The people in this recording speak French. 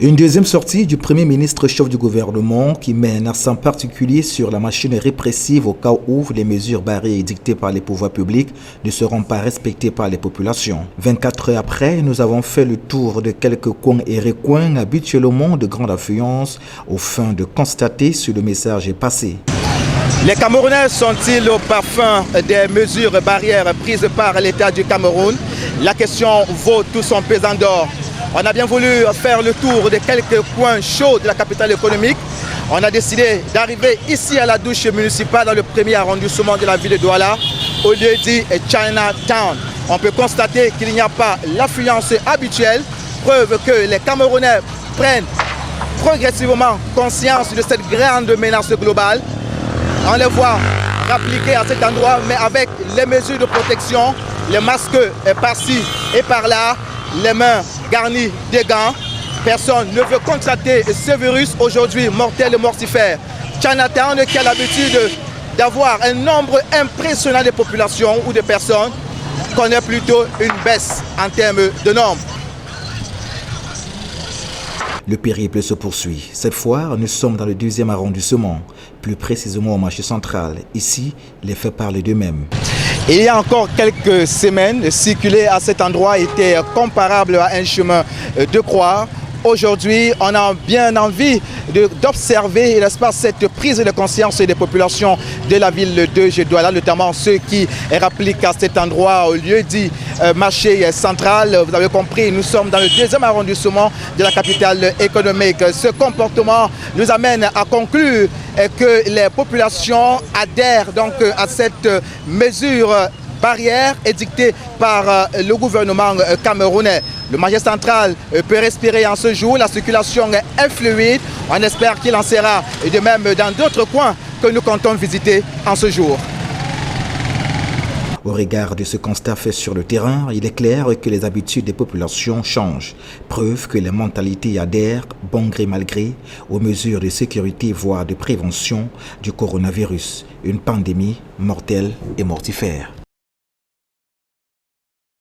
Une deuxième sortie du Premier ministre chef du gouvernement qui met un accent particulier sur la machine répressive au cas où les mesures barrières édictées par les pouvoirs publics ne seront pas respectées par les populations. 24 heures après, nous avons fait le tour de quelques coins et recoins habituellement de grande affluence au fin de constater si le message est passé. Les Camerounais sont-ils au parfum des mesures barrières prises par l'État du Cameroun? La question vaut tout son pesant d'or. On a bien voulu faire le tour de quelques coins chauds de la capitale économique. On a décidé d'arriver ici à la douche municipale dans le premier arrondissement de la ville de Douala, au lieu dit Chinatown. On peut constater qu'il n'y a pas l'affluence habituelle, preuve que les Camerounais prennent progressivement conscience de cette grande menace globale. On les voit appliquer à cet endroit, mais avec les mesures de protection, les masques par-ci et par-là, les mains garnies des gants. Personne ne veut contracter ce virus aujourd'hui mortel et mortifère. Chinatown qui a l'habitude d'avoir un nombre impressionnant de populations ou de personnes connaît plutôt une baisse en termes de nombre. Le périple se poursuit. Cette fois, nous sommes dans le 2e arrondissement, plus précisément au marché central. Ici, les faits parlent d'eux-mêmes. Il y a encore quelques semaines, circuler à cet endroit était comparable à un chemin de croix. Aujourd'hui, on a bien envie d'observer cette prise de conscience des populations de la ville de Douala, notamment ceux qui appliquent à cet endroit au lieu dit marché central. Vous avez compris, nous sommes dans le 2e arrondissement de la capitale économique. Ce comportement nous amène à conclure que les populations adhèrent donc à cette mesure barrière édictée par le gouvernement camerounais. Le marché central peut respirer en ce jour, la circulation est fluide. On espère qu'il en sera de même dans d'autres coins que nous comptons visiter en ce jour. Au regard de ce constat fait sur le terrain, il est clair que les habitudes des populations changent. Preuve que les mentalités adhèrent, bon gré mal gré, aux mesures de sécurité voire de prévention du coronavirus, une pandémie mortelle et mortifère.